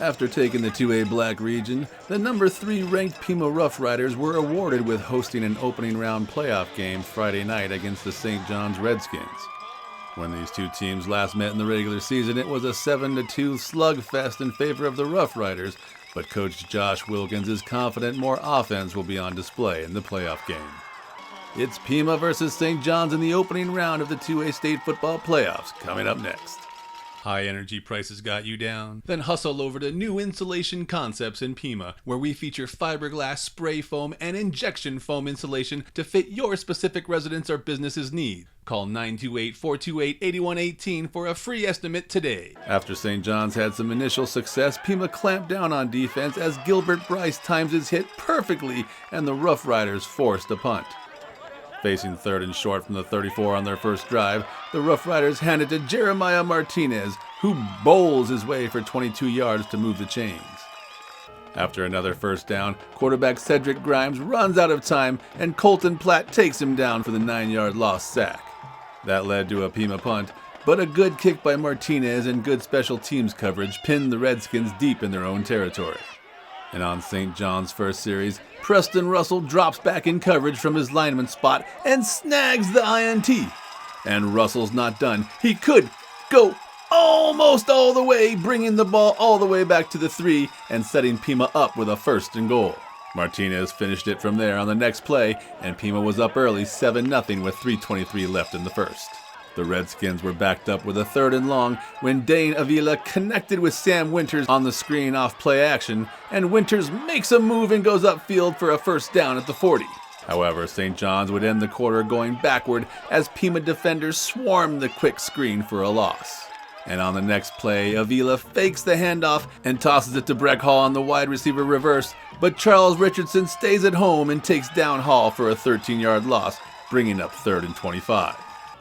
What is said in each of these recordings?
After taking the 2A Black region, the number 3 ranked Pima Rough Riders were awarded with hosting an opening round playoff game Friday night against the St. John's Redskins. When these two teams last met in the regular season, it was a 7-2 slugfest in favor of the Rough Riders, but Coach Josh Wilkins is confident more offense will be on display in the playoff game. It's Pima versus St. John's in the opening round of the 2A State Football Playoffs, coming up next. High energy prices got you down? Then hustle over to New Insulation Concepts in Pima, where we feature fiberglass, spray foam, and injection foam insulation to fit your specific residence or business's needs. Call 928-428-8118 for a free estimate today. After St. John's had some initial success, Pima clamped down on defense as Gilbert Bryce times his hit perfectly and the Rough Riders forced a punt. Facing third and short from the 34 on their first drive, the Rough Riders hand it to Jeremiah Martinez, who bowls his way for 22 yards to move the chains. After another first down, quarterback Cedric Grimes runs out of time and Colton Platt takes him down for the 9-yard lost sack. That led to a Pima punt, but a good kick by Martinez and good special teams coverage pinned the Redskins deep in their own territory. And on St. John's first series, Preston Russell drops back in coverage from his lineman spot and snags the INT. And Russell's not done. He could go almost all the way, bringing the ball all the way back to the 3 and setting Pima up with a 1st and goal. Martinez finished it from there on the next play, and Pima was up early 7-0 with 3:23 left in the first. The Redskins were backed up with a 3rd and long when Dane Avila connected with Sam Winters on the screen off play action, and Winters makes a move and goes upfield for a 1st down at the 40. However, St. John's would end the quarter going backward as Pima defenders swarmed the quick screen for a loss. And on the next play, Avila fakes the handoff and tosses it to Breck Hall on the wide receiver reverse, but Charles Richardson stays at home and takes down Hall for a 13-yard loss, bringing up 3rd and 25.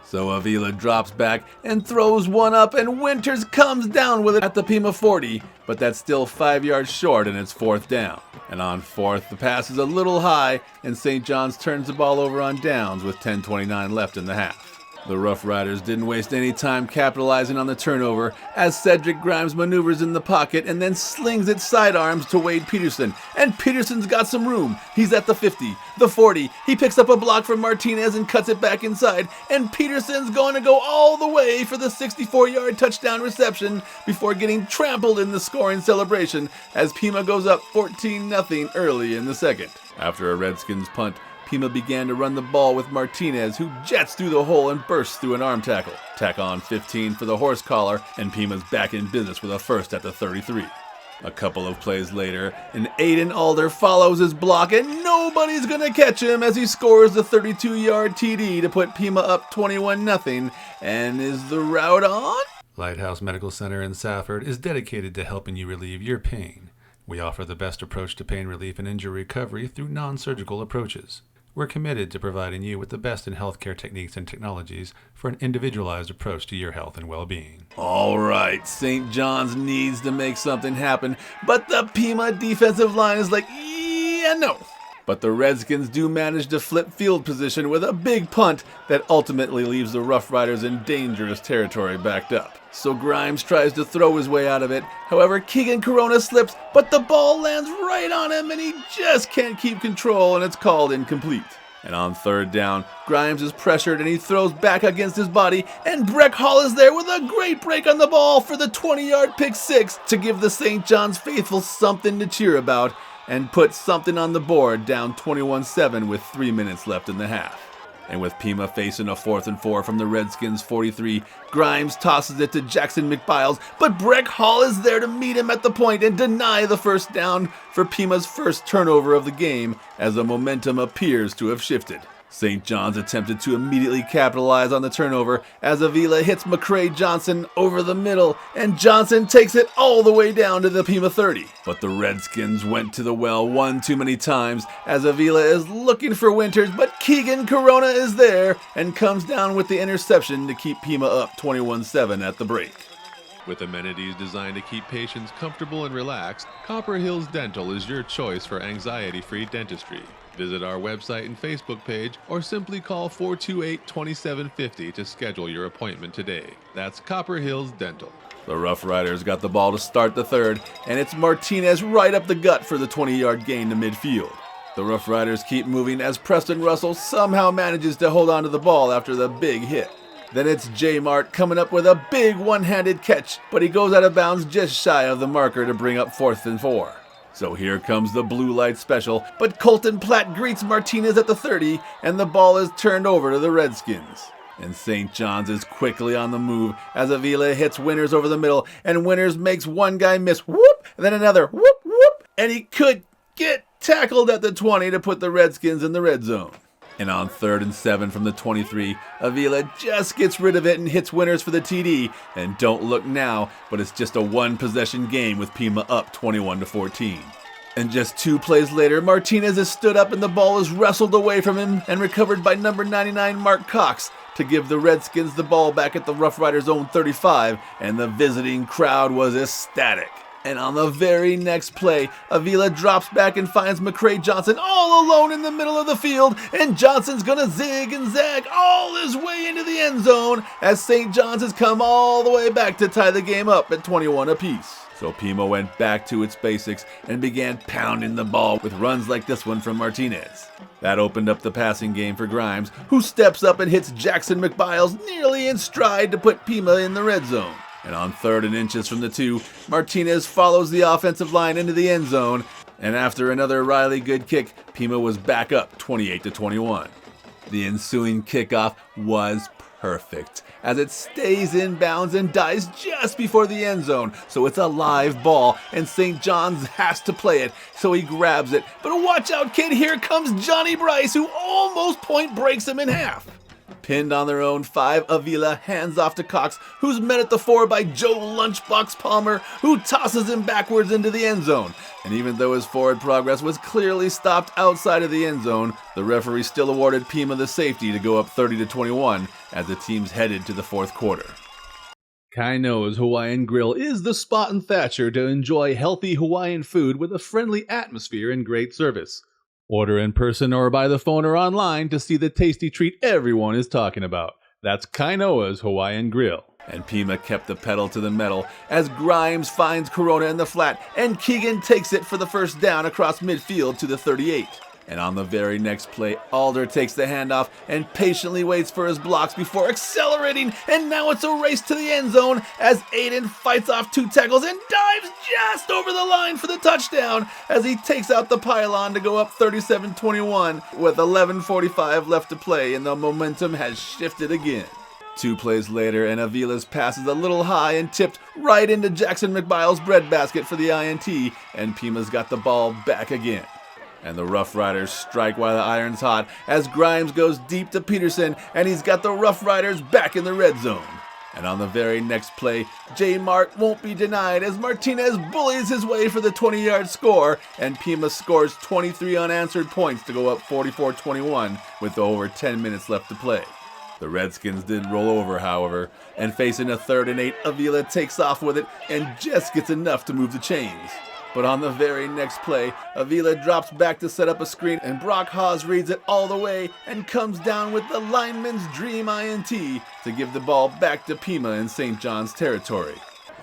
So Avila drops back and throws one up, and Winters comes down with it at the Pima 40, but that's still 5 yards short and it's 4th down. And on 4th, the pass is a little high, and St. John's turns the ball over on downs with 10:29 left in the half. The Rough Riders didn't waste any time capitalizing on the turnover as Cedric Grimes maneuvers in the pocket and then slings it sidearms to Wade Peterson. And Peterson's got some room. He's at the 50, the 40. He picks up a block from Martinez and cuts it back inside. And Peterson's going to go all the way for the 64-yard touchdown reception before getting trampled in the scoring celebration as Pima goes up 14-0 early in the second. After a Redskins punt, Pima began to run the ball with Martinez, who jets through the hole and bursts through an arm tackle. Tack on 15 for the horse collar, and Pima's back in business with a 1st at the 33. A couple of plays later, an Aiden Alder follows his block, and nobody's going to catch him as he scores the 32-yard TD to put Pima up 21-0. And is the route on? Lighthouse Medical Center in Safford is dedicated to helping you relieve your pain. We offer the best approach to pain relief and injury recovery through non-surgical approaches. We're committed to providing you with the best in healthcare techniques and technologies for an individualized approach to your health and well-being. All right, St. John's needs to make something happen, but the Pima defensive line is like, yeah, no. But the Redskins do manage to flip field position with a big punt that ultimately leaves the Rough Riders in dangerous territory backed up. So Grimes tries to throw his way out of it. However, Keegan Corona slips, but the ball lands right on him and he just can't keep control, and it's called incomplete. And on 3rd down, Grimes is pressured and he throws back against his body, and Breck Hall is there with a great break on the ball for the 20-yard pick 6 to give the St. John's faithful something to cheer about and put something on the board, down 21-7 with 3 minutes left in the half. And with Pima facing a 4th and 4 from the Redskins' 43, Grimes tosses it to Jackson McBiles, but Breck Hall is there to meet him at the point and deny the 1st down for Pima's first turnover of the game as the momentum appears to have shifted. St. John's attempted to immediately capitalize on the turnover as Avila hits McCrae Johnson over the middle, and Johnson takes it all the way down to the Pima 30. But the Redskins went to the well one too many times as Avila is looking for Winters, but Keegan Corona is there and comes down with the interception to keep Pima up 21-7 at the break. With amenities designed to keep patients comfortable and relaxed, Copper Hills Dental is your choice for anxiety-free dentistry. Visit our website and Facebook page or simply call 428-2750 to schedule your appointment today. That's Copper Hills Dental. The Rough Riders got the ball to start the third, and it's Martinez right up the gut for the 20-yard gain to midfield. The Rough Riders keep moving as Preston Russell somehow manages to hold on to the ball after the big hit. Then it's J Mart coming up with a big one-handed catch, but he goes out of bounds just shy of the marker to bring up 4th and 4. So here comes the blue light special, but Colton Platt greets Martinez at the 30, and the ball is turned over to the Redskins. And St. John's is quickly on the move as Avila hits Winters over the middle, and Winters makes one guy miss, whoop, and then another, whoop, whoop, and he could get tackled at the 20 to put the Redskins in the red zone. And on 3rd and 7 from the 23, Avila just gets rid of it and hits Winters for the TD. And don't look now, but it's just a one-possession game with Pima up 21-14. And just 2 plays later, Martinez is stood up and the ball is wrestled away from him and recovered by number 99 Mark Cox to give the Redskins the ball back at the Rough Riders' own 35, and the visiting crowd was ecstatic. And on the very next play, Avila drops back and finds McCrae Johnson all alone in the middle of the field, and Johnson's gonna zig and zag all his way into the end zone as St. John's has come all the way back to tie the game up at 21 apiece. So Pima went back to its basics and began pounding the ball with runs like this one from Martinez. That opened up the passing game for Grimes, who steps up and hits Jackson McBiles nearly in stride to put Pima in the red zone. And on 3rd and inches from the 2, Martinez follows the offensive line into the end zone, and after another Riley good kick, Pima was back up 28-21. The ensuing kickoff was perfect, as it stays in bounds and dies just before the end zone, so it's a live ball, and St. John's has to play it, so he grabs it. But watch out, kid, here comes Johnny Bryce, who almost point breaks him in half. Pinned on their own 5, Avila hands off to Cox, who's met at the 4 by Joe Lunchbox Palmer, who tosses him backwards into the end zone. And even though his forward progress was clearly stopped outside of the end zone, the referee still awarded Pima the safety to go up 30-21 as the teams headed to the 4th quarter. Kainoa's Hawaiian Grill is the spot in Thatcher to enjoy healthy Hawaiian food with a friendly atmosphere and great service. Order in person or by the phone or online to see the tasty treat everyone is talking about. That's Kainoa's Hawaiian Grill. And Pima kept the pedal to the metal as Grimes finds Corona in the flat, and Keegan takes it for the first down across midfield to the 38. And on the very next play, Alder takes the handoff and patiently waits for his blocks before accelerating, and now it's a race to the end zone as Aiden fights off 2 tackles and dives just over the line for the touchdown as he takes out the pylon to go up 37-21 with 11:45 left to play, and the momentum has shifted again. 2 plays later, and Avila's pass is a little high and tipped right into Jackson McBiles' breadbasket for the INT, and Pima's got the ball back again. And the Rough Riders strike while the iron's hot as Grimes goes deep to Peterson, and he's got the Rough Riders back in the red zone. And on the very next play, J Mart won't be denied as Martinez bullies his way for the 20-yard score, and Pima scores 23 unanswered points to go up 44-21 with over 10 minutes left to play. The Redskins did roll over, however, and facing a 3rd and 8, Avila takes off with it and just gets enough to move the chains. But on the very next play, Avila drops back to set up a screen, and Brock Haas reads it all the way and comes down with the lineman's dream INT to give the ball back to Pima in St. John's territory.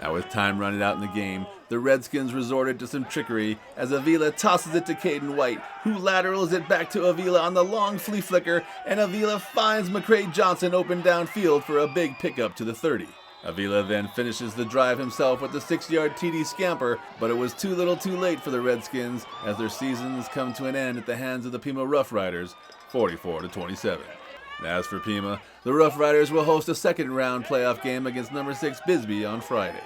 Now with time running out in the game, the Redskins resorted to some trickery as Avila tosses it to Caden White, who laterals it back to Avila on the long flea flicker, and Avila finds McCrae Johnson open downfield for a big pickup to the 30. Avila then finishes the drive himself with a 6-yard TD scamper, but it was too little too late for the Redskins as their seasons come to an end at the hands of the Pima Rough Riders, 44-27. As for Pima, the Rough Riders will host a second-round playoff game against number 6 Bisbee on Friday.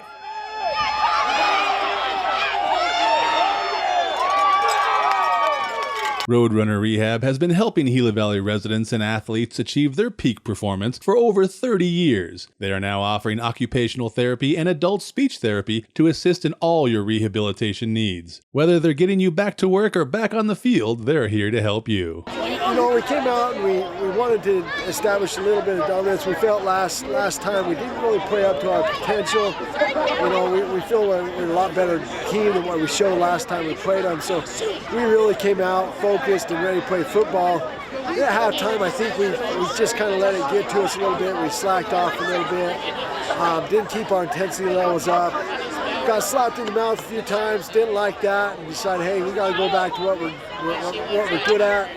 Roadrunner Rehab has been helping Gila Valley residents and athletes achieve their peak performance for over 30 years. They are now offering occupational therapy and adult speech therapy to assist in all your rehabilitation needs. Whether they're getting you back to work or back on the field, they're here to help you. You know, we came out and we wanted to establish a little bit of dominance. We felt last time we didn't really play up to our potential. You know, we feel we're a lot better team than what we showed last time we played them. So we really came out focused and ready to play football. At halftime, I think we just kind of let it get to us a little bit. We slacked off a little bit. Didn't keep our intensity levels up. Got slapped in the mouth a few times, didn't like that, and decided, hey, we got to go back to what we're good at,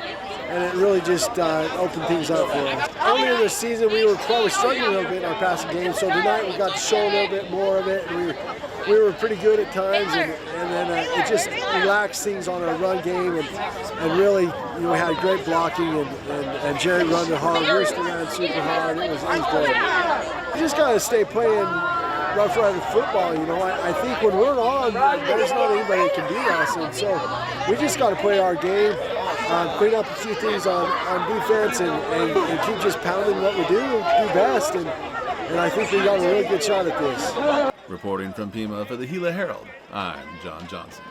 and it really just opened things up for us. Earlier this season, we were probably struggling a little bit in our passing game, so tonight we got to show a little bit more of it, and we were pretty good at times, and then it just relaxed things on our run game, and really, we had great blocking, and Jerry running hard, Rooster ran super hard. It was great. You just got to stay playing Rough Rider football. I think when we're on, there's not anybody that can beat us, and so we just got to play our game, clean up a few things on defense, and keep just pounding what we do best, and I think we got a really good shot at this. Reporting from Pima for the Gila Herald, I'm John Johnson.